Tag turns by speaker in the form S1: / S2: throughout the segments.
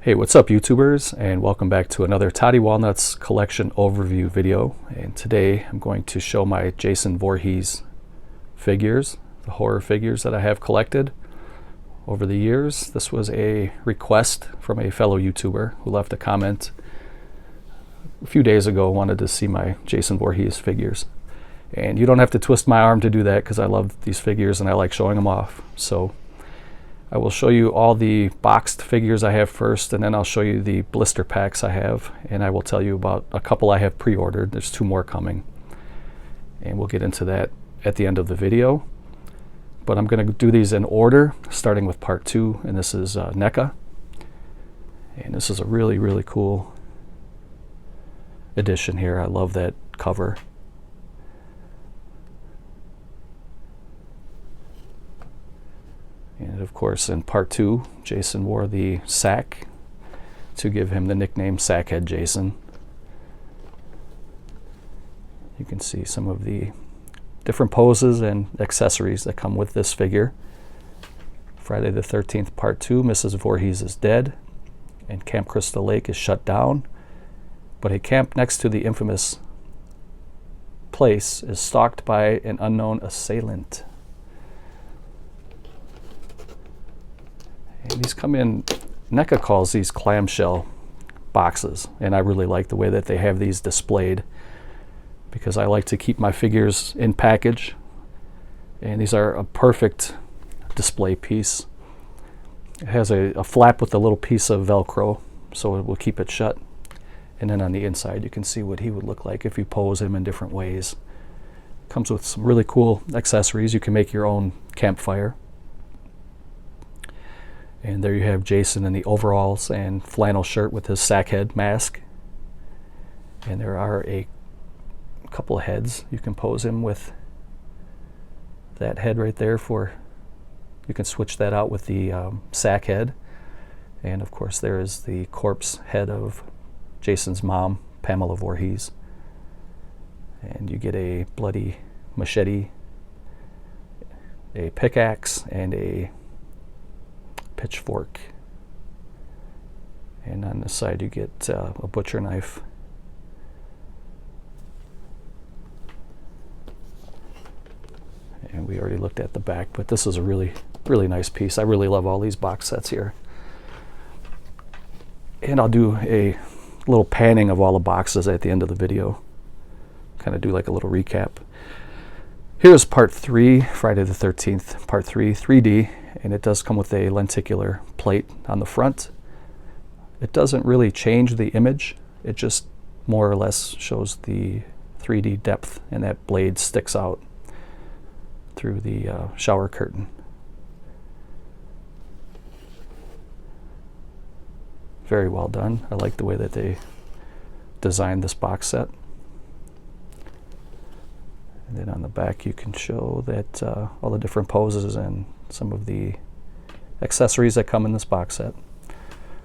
S1: Hey, what's up YouTubers, and welcome back to another Toddy Walnuts collection overview video. And today I'm going to show my Jason Voorhees figures, the horror figures that I have collected over the years. This was a request from a fellow YouTuber who left a comment a few days ago, wanted to see my Jason Voorhees figures. And you don't have to twist my arm to do that because I love these figures and I like showing them off. So I will show you all the boxed figures I have first, and then I'll show you the blister packs I have, and I will tell you about a couple I have pre-ordered. There's 2 more coming, and we'll get into that at the end of the video. But I'm going to do these in order, starting with part 2, and this is NECA. And this is a really cool edition here. I love that cover. And of course, in part 2, Jason wore the sack to give him the nickname Sackhead Jason. You can see some of the different poses and accessories that come with this figure. Friday the 13th, part 2, Mrs. Voorhees is dead, and Camp Crystal Lake is shut down. But a camp next to the infamous place is stalked by an unknown assailant. And these come in, NECA calls these clamshell boxes, and I really like the way that they have these displayed because I like to keep my figures in package, and these are a perfect display piece. It has a flap with a little piece of Velcro, so it will keep it shut, and then on the inside you can see what he would look like if you pose him in different ways. Comes with some really cool accessories. You can make your own campfire. And there you have Jason in the overalls and flannel shirt with his sackhead mask. And there are a couple of heads. You can pose him with that head right there you can switch that out with the sack head. And of course there is the corpse head of Jason's mom, Pamela Voorhees. And you get a bloody machete, a pickaxe, and a pitchfork, and on the side you get a butcher knife. And we already looked at the back, but this is a really nice piece. I really love all these box sets here, and I'll do a little panning of all the boxes at the end of the video, kind of do like a little recap. Here's part 3, Friday the 13th, part 3, 3D. And it does come with a lenticular plate on the front. It doesn't really change the image. It just more or less shows the 3D depth, and that blade sticks out through the shower curtain. Very well done. I like the way that they designed this box set. And then on the back you can show that all the different poses and some of the accessories that come in this box set.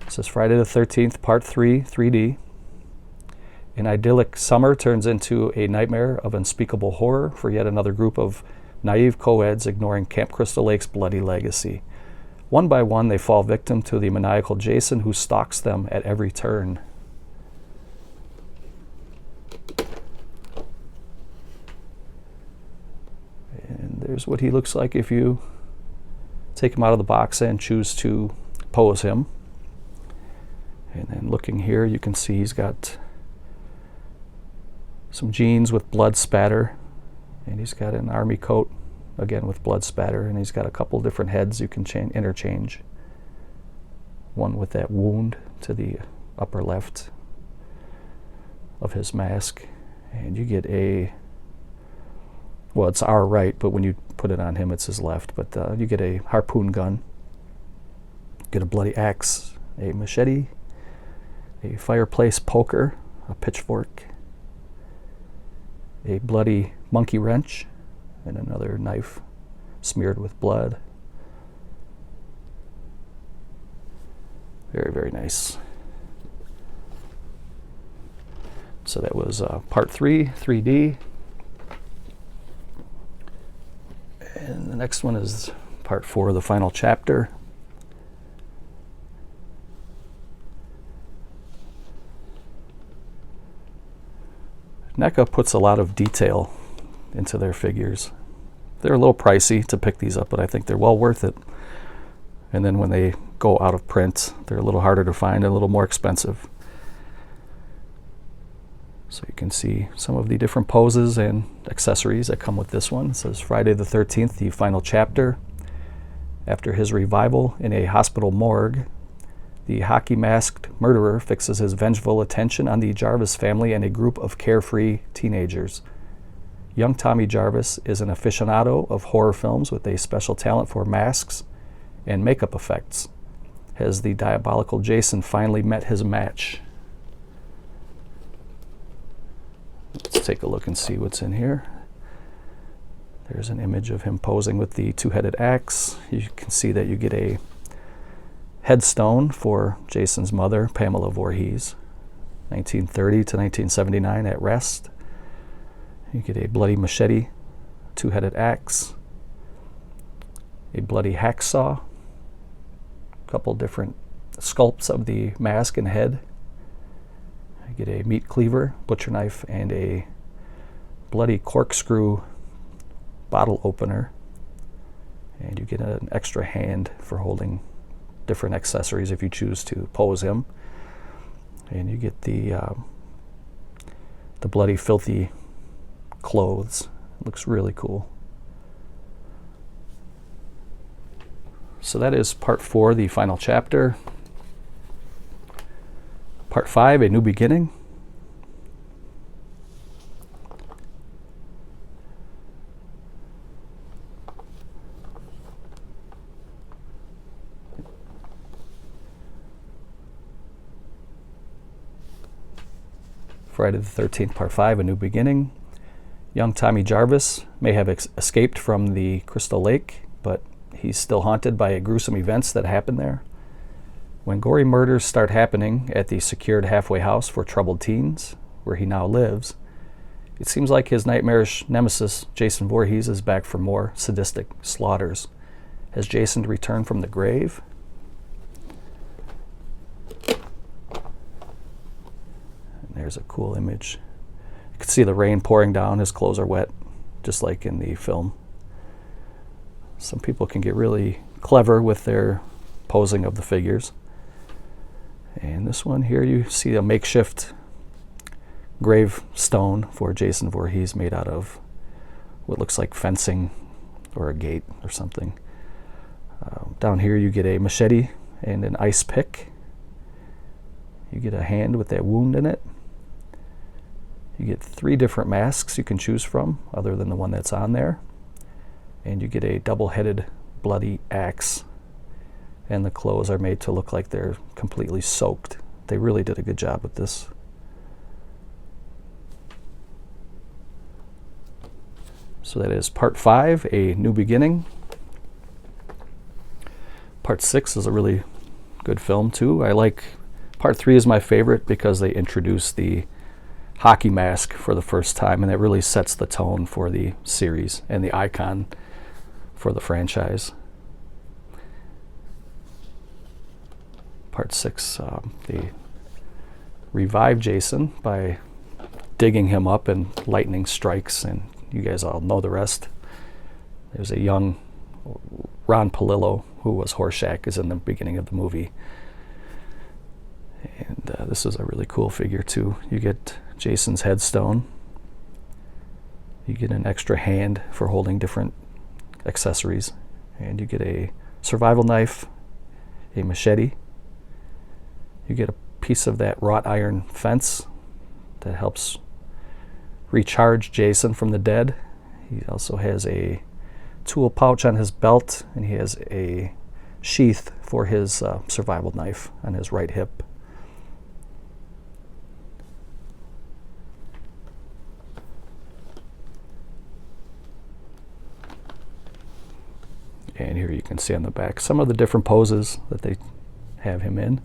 S1: This is Friday the 13th, part 3, 3D. An idyllic summer turns into a nightmare of unspeakable horror for yet another group of naive co-eds ignoring Camp Crystal Lake's bloody legacy. One by one, they fall victim to the maniacal Jason who stalks them at every turn. And there's what he looks like if you take him out of the box and choose to pose him. And then looking here, you can see he's got some jeans with blood spatter, and he's got an army coat again with blood spatter, and he's got a couple different heads you can interchange. One with that wound to the upper left of his mask, and you get well, it's our right, but when you put it on him, it's his left. But you get a harpoon gun, get a bloody axe, a machete, a fireplace poker, a pitchfork, a bloody monkey wrench, and another knife smeared with blood. Very nice. So that was part 3, 3D. And the next one is part 4, the final chapter. NECA puts a lot of detail into their figures. They're a little pricey to pick these up, but I think they're well worth it. And then when they go out of print, they're a little harder to find and a little more expensive. So you can see some of the different poses and accessories that come with this one. It says Friday the 13th, the final chapter. After his revival in a hospital morgue, the hockey-masked murderer fixes his vengeful attention on the Jarvis family and a group of carefree teenagers. Young Tommy Jarvis is an aficionado of horror films with a special talent for masks and makeup effects. Has the diabolical Jason finally met his match? Let's take a look and see what's in here. There's an image of him posing with the two-headed axe. You can see that you get a headstone for Jason's mother, Pamela Voorhees, 1930 to 1979 at rest. You get a bloody machete, two-headed axe, a bloody hacksaw, a couple different sculpts of the mask and head. You get a meat cleaver, butcher knife, and a bloody corkscrew bottle opener. And you get an extra hand for holding different accessories if you choose to pose him. And you get the bloody, filthy clothes. It looks really cool. So that is part 4, the final chapter. Part 5, a new beginning. Friday the 13th, part 5, a new beginning. Young Tommy Jarvis may have escaped from the Crystal Lake, but he's still haunted by gruesome events that happen there. When gory murders start happening at the secured halfway house for troubled teens, where he now lives, it seems like his nightmarish nemesis, Jason Voorhees, is back for more sadistic slaughters. Has Jason returned from the grave? And there's a cool image. You can see the rain pouring down. His clothes are wet, just like in the film. Some people can get really clever with their posing of the figures. And this one here, you see a makeshift gravestone for Jason Voorhees made out of what looks like fencing or a gate or something. Down here you get a machete and an ice pick. You get a hand with that wound in it. You get 3 different masks you can choose from other than the one that's on there. And you get a double-headed bloody axe. And the clothes are made to look like they're completely soaked. They really did a good job with this. So that is part 5, a new beginning. Part 6 is a really good film too. I like part 3 is my favorite because they introduce the hockey mask for the first time, and that really sets the tone for the series and the icon for the franchise. Part 6, they revive Jason by digging him up and lightning strikes, and you guys all know the rest. There's a young Ron Palillo, who was Horshack, is in the beginning of the movie. And this is a really cool figure too. You get Jason's headstone. You get an extra hand for holding different accessories. And you get a survival knife, a machete. You get a piece of that wrought iron fence that helps recharge Jason from the dead. He also has a tool pouch on his belt, and he has a sheath for his survival knife on his right hip. And here you can see on the back some of the different poses that they have him in.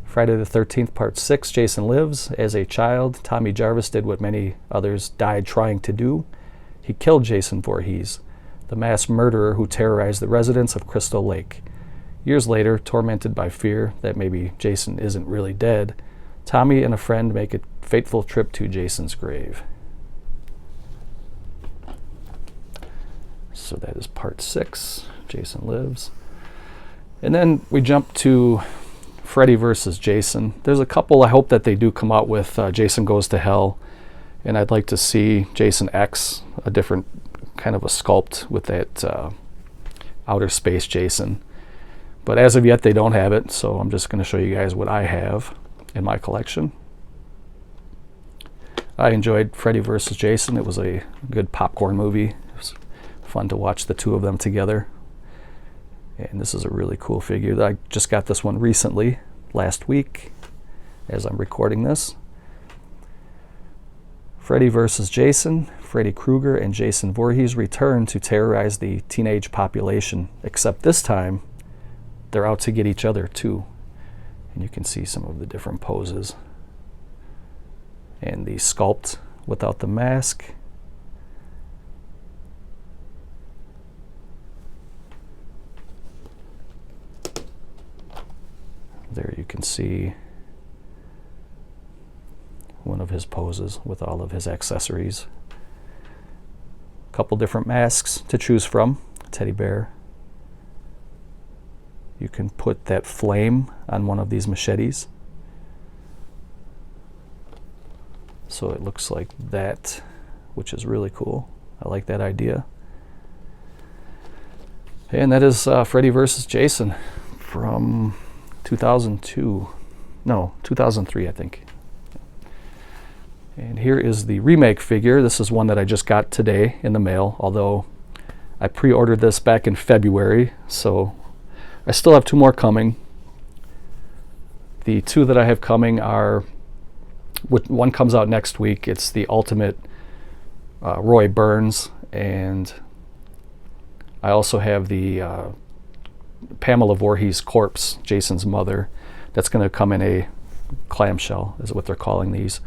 S1: Friday the 13th, part 6, Jason lives. As a child, Tommy Jarvis did what many others died trying to do. He killed Jason Voorhees, the mass murderer who terrorized the residents of Crystal Lake. Years later, tormented by fear that maybe Jason isn't really dead, Tommy and a friend make a fateful trip to Jason's grave. So that is part 6, Jason Lives. And then we jump to Freddy versus Jason. There's a couple I hope that they do come out with. Jason Goes to Hell, and I'd like to see Jason X, a different kind of a sculpt with that outer space Jason. But as of yet, they don't have it, so I'm just going to show you guys what I have in my collection. I enjoyed Freddy vs. Jason. It was a good popcorn movie. It was fun to watch the two of them together. And this is a really cool figure. I just got this one recently, last week, as I'm recording this. Freddy vs. Jason, Freddy Krueger and Jason Voorhees return to terrorize the teenage population, except this time they're out to get each other too. And you can see some of the different poses. And the sculpt without the mask. There you can see one of his poses with all of his accessories. A couple different masks to choose from. Teddy bear. You can put that flame on one of these machetes. So it looks like that, which is really cool. I like that idea. And that is Freddy vs. Jason from 2002. No, 2003, I think. And here is the Remake figure. This is one that I just got today in the mail, although I pre-ordered this back in February, so I still have 2 more coming. The 2 that I have coming are, one comes out next week. It's the Ultimate Roy Burns, and I also have the Pamela Voorhees corpse, Jason's mother. That's going to come in a clamshell, is what they're calling these.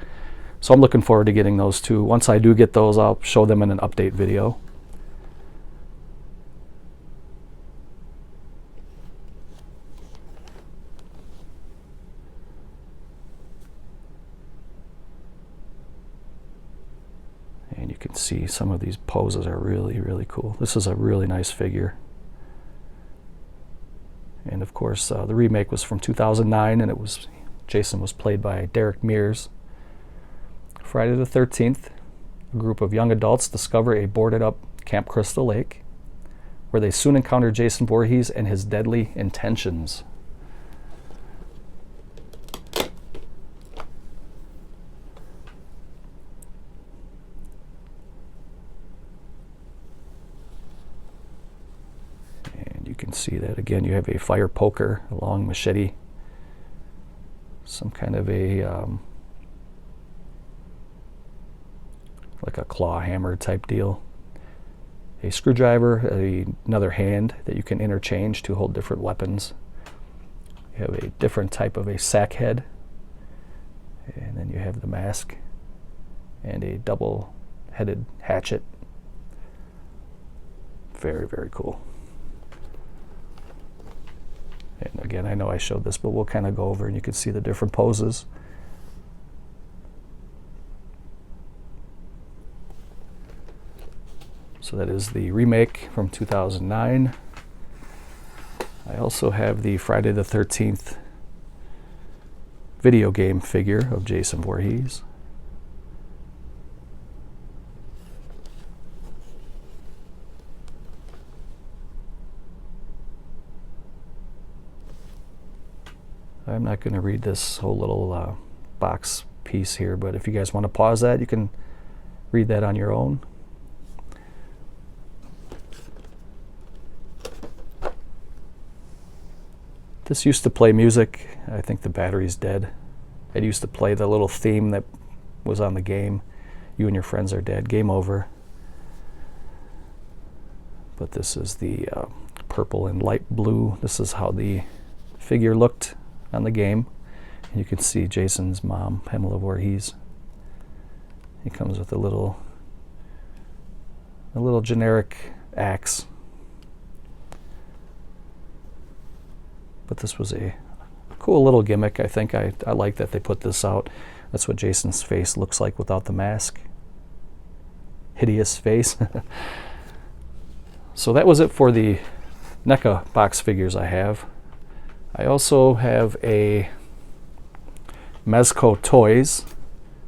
S1: So I'm looking forward to getting those 2. Once I do get those, I'll show them in an update video. And you can see some of these poses are really, really cool. This is a really nice figure. And of course, the Remake was from 2009, and Jason was played by Derek Mears. Friday the 13th, a group of young adults discover a boarded-up Camp Crystal Lake, where they soon encounter Jason Voorhees and his deadly intentions. And you can see that again. You have a fire poker, a long machete, some kind of a like a claw hammer type deal, a screwdriver, another hand that you can interchange to hold different weapons. You have a different type of a sack head, and then you have the mask and a double-headed hatchet. Very, very cool. And again, I know I showed this, but we'll kind of go over and you can see the different poses. So that is the Remake from 2009. I also have the Friday the 13th video game figure of Jason Voorhees. I'm not going to read this whole little box piece here, but if you guys want to pause that, you can read that on your own. This used to play music. I think the battery's dead. It used to play the little theme that was on the game. You and your friends are dead. Game over. But this is the purple and light blue. This is how the figure looked on the game. And you can see Jason's mom, Pamela Voorhees. He comes with a little generic axe. But this was a cool little gimmick. I think I like that they put this out. That's what Jason's face looks like without the mask. Hideous face. So that was it for the NECA box figures I have. I also have a Mezco Toys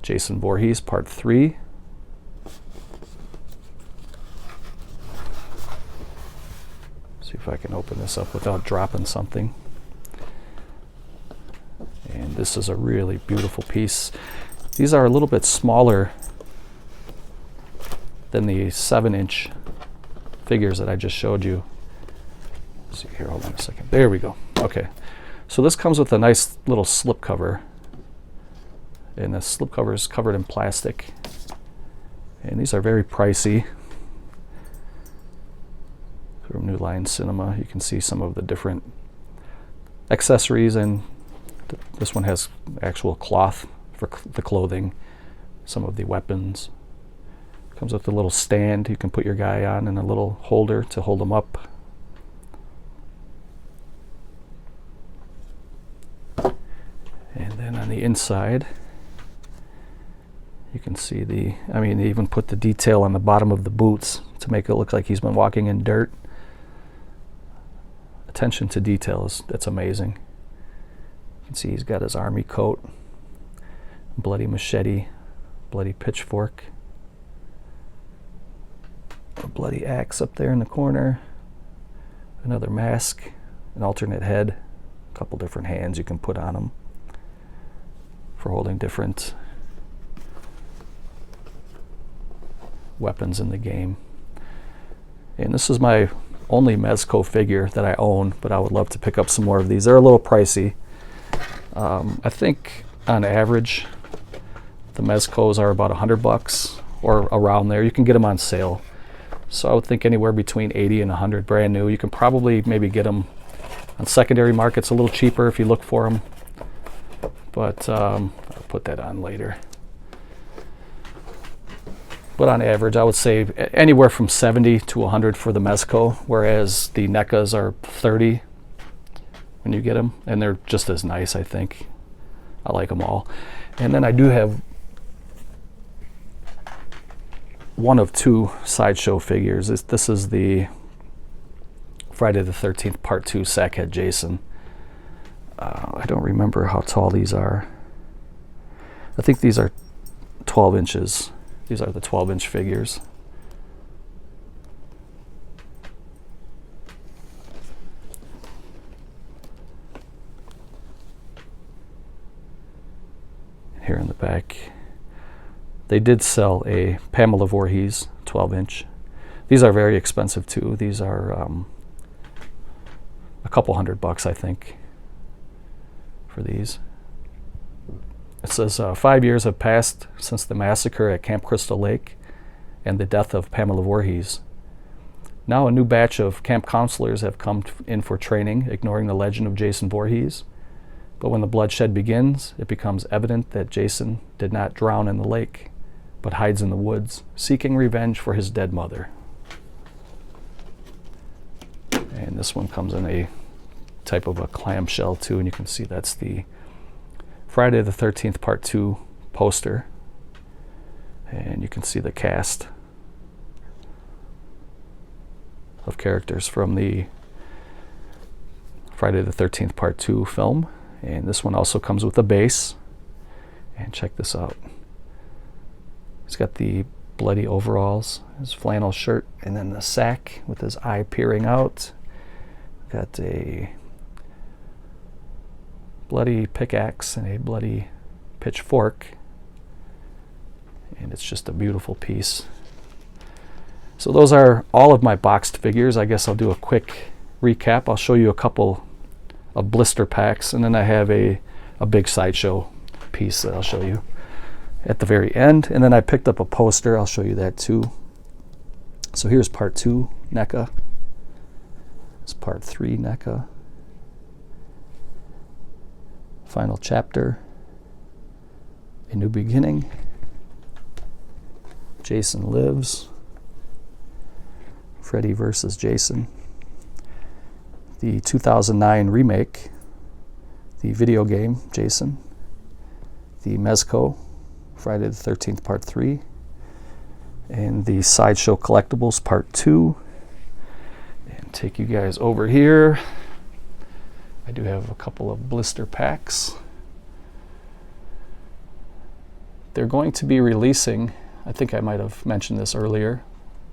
S1: Jason Voorhees Part 3. See if I can open this up without dropping something. And this is a really beautiful piece. These are a little bit smaller than the 7-inch figures that I just showed you. Let's see here, hold on a second. There we go. Okay, so this comes with a nice little slip cover, and the slip cover is covered in plastic, and these are very pricey. From New Line Cinema, you can see some of the different accessories, and this one has actual cloth for the clothing, some of the weapons. Comes with a little stand you can put your guy on, and a little holder to hold him up. And then on the inside, you can see they even put the detail on the bottom of the boots to make it look like he's been walking in dirt. Attention to details, that's amazing. You can see he's got his army coat, bloody machete, bloody pitchfork, a bloody axe up there in the corner, another mask, an alternate head, a couple different hands you can put on him for holding different weapons in the game. And this is my only Mezco figure that I own, but I would love to pick up some more of these. They're a little pricey. I think on average the Mezcos are about $100 or around there. You can get them on sale, so I would think anywhere between 80 and 100 brand new. You can probably maybe get them on secondary markets a little cheaper if you look for them, but I'll put that on later. But on average, I would say anywhere from 70 to 100 for the Mezco, whereas the NECAs are 30 when you get them, and they're just as nice, I think. I like them all. And then I do have one of two Sideshow figures. This is the Friday the 13th Part 2 Sackhead Jason. I don't remember how tall these are. I think these are 12 inches. These are the 12-inch figures. Here in the back, they did sell a Pamela Voorhees 12-inch. These are very expensive too. These are a couple $100, I think, for these. It says 5 years have passed since the massacre at Camp Crystal Lake and the death of Pamela Voorhees. Now a new batch of camp counselors have come in for training, ignoring the legend of Jason Voorhees. But when the bloodshed begins, it becomes evident that Jason did not drown in the lake, but hides in the woods, seeking revenge for his dead mother. And this one comes in a type of a clamshell too, and you can see that's the Friday the 13th Part 2 poster, and you can see the cast of characters from the Friday the 13th Part 2 film. And this one also comes with a base, and check this out. He's got the bloody overalls, his flannel shirt, and then the sack with his eye peering out. Got a bloody pickaxe and a bloody pitchfork, and it's just a beautiful piece. So those are all of my boxed figures. I guess I'll do a quick recap. I'll show you a couple of blister packs, and then I have a big Sideshow piece that I'll show you at the very end. And then I picked up a poster. I'll show you that too. So here's Part 2 NECA. It's Part 3 NECA. Final chapter, A New Beginning, Jason Lives, Freddy versus Jason, the 2009 remake, the video game Jason, the Mezco, Friday the 13th Part 3, and the Sideshow Collectibles Part 2, take you guys over here. I do have a couple of blister packs. They're going to be releasing, I think I might have mentioned this earlier,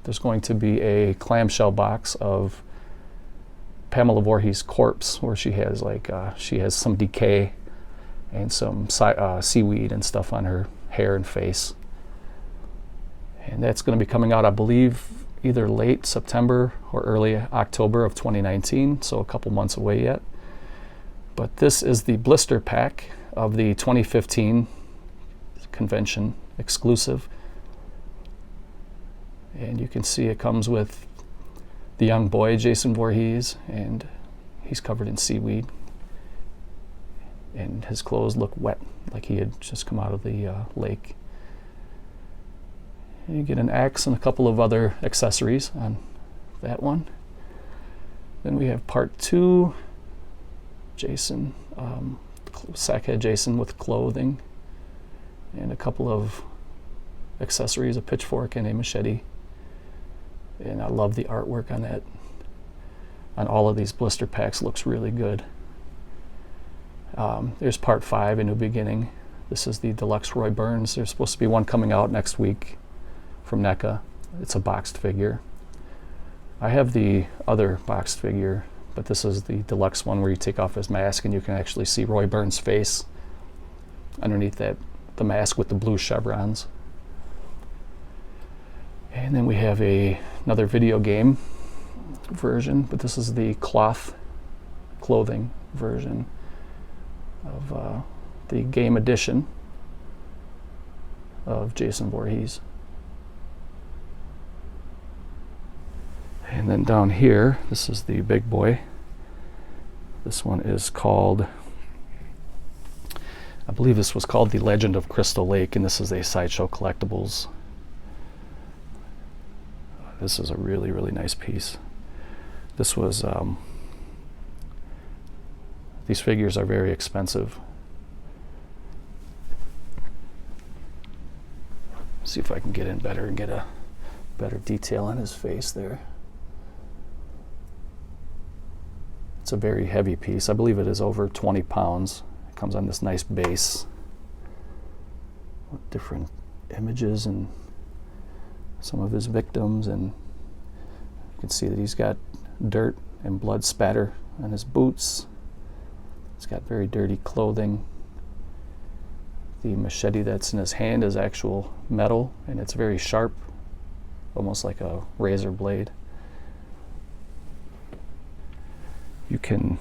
S1: there's going to be a clamshell box of Pamela Voorhees' corpse, where she has some decay and some seaweed and stuff on her hair and face. And that's going to be coming out, I believe, either late September or early October of 2019, so a couple months away yet. But this is the blister pack of the 2015 convention exclusive. And you can see it comes with the young boy, Jason Voorhees, and he's covered in seaweed. And his clothes look wet, like he had just come out of the lake. And you get an axe and a couple of other accessories on that one. Then we have part 2, Jason, sackhead Jason with clothing, and a couple of accessories, a pitchfork and a machete. And I love the artwork on that. On all of these blister packs, looks really good. There's part 5, A New Beginning. This is the deluxe Roy Burns. There's supposed to be one coming out next week from NECA. It's a boxed figure. I have the other boxed figure, but this is the deluxe one where you take off his mask and you can actually see Roy Burns' face underneath the mask with the blue chevrons. And then we have another video game version, but this is the cloth clothing version of the game edition of Jason Voorhees. And then down here, this is the big boy. This one is called, I believe this was called The Legend of Crystal Lake, and this is a Sideshow Collectibles. This is a really, really nice piece. This was, these figures are very expensive. See if I can get in better and get a better detail on his face there. It's a very heavy piece. I believe it is over 20 pounds. It comes on this nice base with different images and some of his victims, and you can see that he's got dirt and blood spatter on his boots. He's got very dirty clothing. The machete that's in his hand is actual metal, and it's very sharp, almost like a razor blade. You can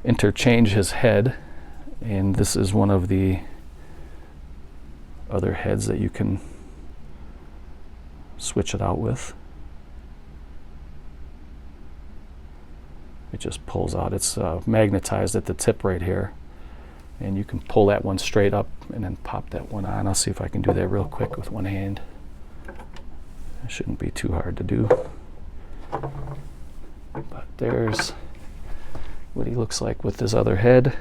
S1: interchange his head, and this is one of the other heads that you can switch it out with. It just pulls out. It's magnetized at the tip right here, and you can pull that one straight up and then pop that one on. I'll see if I can do that real quick with one hand. It shouldn't be too hard to do. But there's what he looks like with his other head.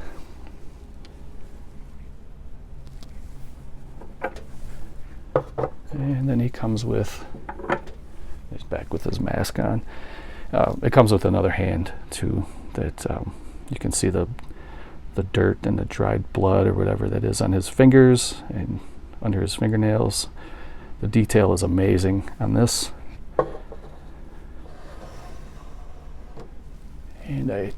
S1: And then he comes with, he's back with his mask on. It comes with another hand too, that you can see the dirt and the dried blood or whatever that is on his fingers and under his fingernails. The detail is amazing on this. And I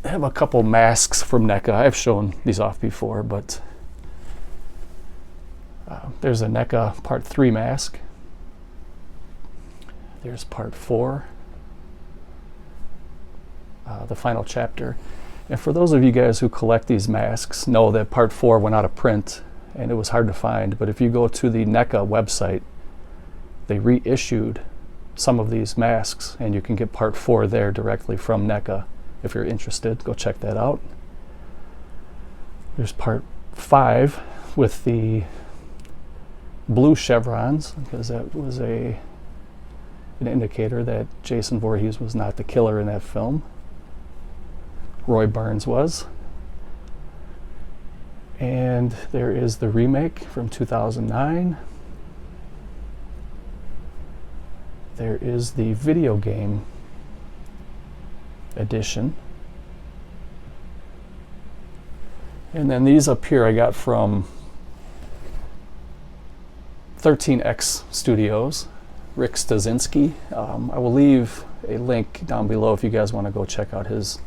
S1: have a couple masks from NECA. I've shown these off before, but there's a NECA Part 3 mask. There's Part 4, the final chapter. And for those of you guys who collect these masks, know that Part 4 went out of print and it was hard to find. But if you go to the NECA website, they reissued some of these masks, and you can get Part 4 there directly from NECA. If you're interested, go check that out. There's Part 5 with the blue chevrons, because that was an indicator that Jason Voorhees was not the killer in that film. Roy Burns was. And there is the remake from 2009. there is the video game edition. And then these up here I got from 13X Studios, Rick Stasinski. I will leave a link down below if you guys want to go check out his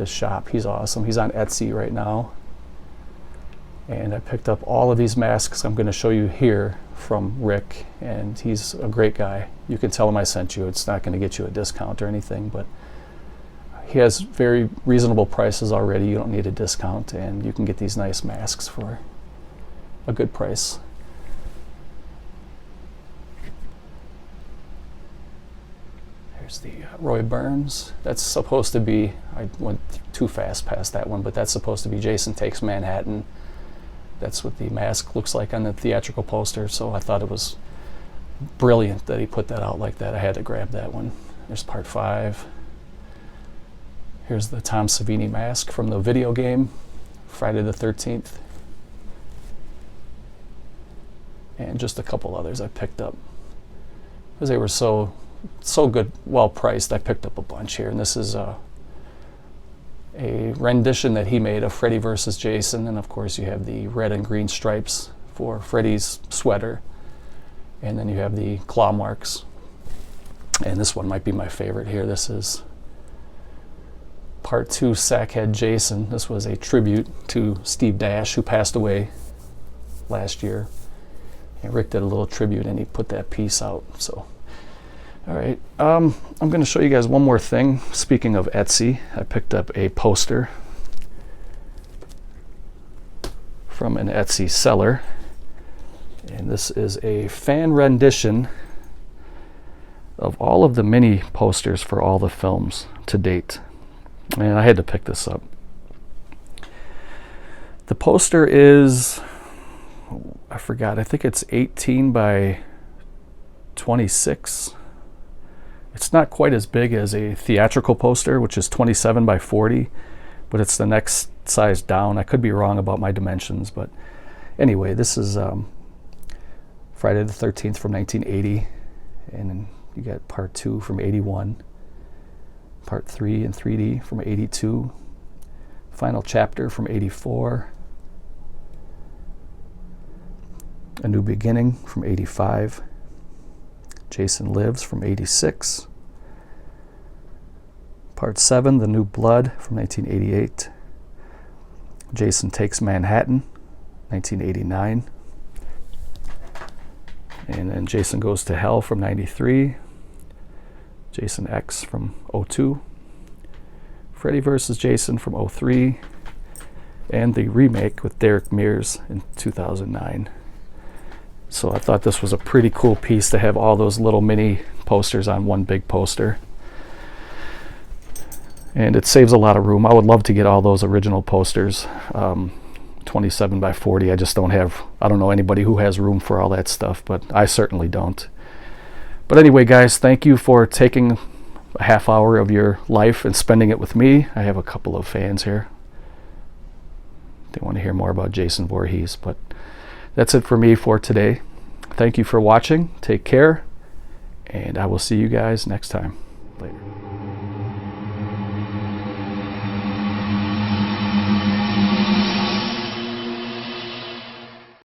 S1: shop. He's awesome. He's on Etsy right now. And I picked up all of these masks I'm going to show you here from Rick, and he's a great guy. You can tell him I sent you. It's not going to get you a discount or anything, but he has very reasonable prices already. You don't need a discount, and you can get these nice masks for a good price. Here's the Roy Burns. That's supposed to be, I went too fast past that one, but that's supposed to be Jason Takes Manhattan. That's what the mask looks like on the theatrical poster, so I thought it was brilliant that he put that out like that. I had to grab that one. There's part 5. Here's the Tom Savini mask from the video game, Friday the 13th. And just a couple others I picked up. Because they were so good, well priced, I picked up a bunch here. And this is a rendition that he made of Freddy versus Jason, and of course you have the red and green stripes for Freddy's sweater, and then you have the claw marks. And this one might be my favorite here. This is part 2, Sackhead Jason. This was a tribute to Steve Dash, who passed away last year, and Rick did a little tribute and he put that piece out. So alright, I'm going to show you guys one more thing. Speaking of Etsy, I picked up a poster from an Etsy seller, and this is a fan rendition of all of the mini posters for all the films to date. And I had to pick this up. The poster is, I forgot, I think it's 18 by 26. It's not quite as big as a theatrical poster, which is 27 by 40, but it's the next size down. I could be wrong about my dimensions, but anyway, this is Friday the 13th from 1980, and then you got part 2 from 81, part 3 in 3D from 82, final chapter from 84, A New Beginning from 85, Jason Lives from 86, part 7, The New Blood from 1988, Jason Takes Manhattan, 1989, and then Jason Goes to Hell from 93, Jason X from 02, Freddy vs. Jason from 03, and the remake with Derek Mears in 2009. So I thought this was a pretty cool piece to have all those little mini posters on one big poster. And it saves a lot of room. I would love to get all those original posters, 27 by 40. I just don't have, I don't know anybody who has room for all that stuff, but I certainly don't. But anyway, guys, thank you for taking a half hour of your life and spending it with me. I have a couple of fans here. They want to hear more about Jason Voorhees, but that's it for me for today. Thank you for watching. Take care, and I will see you guys next time.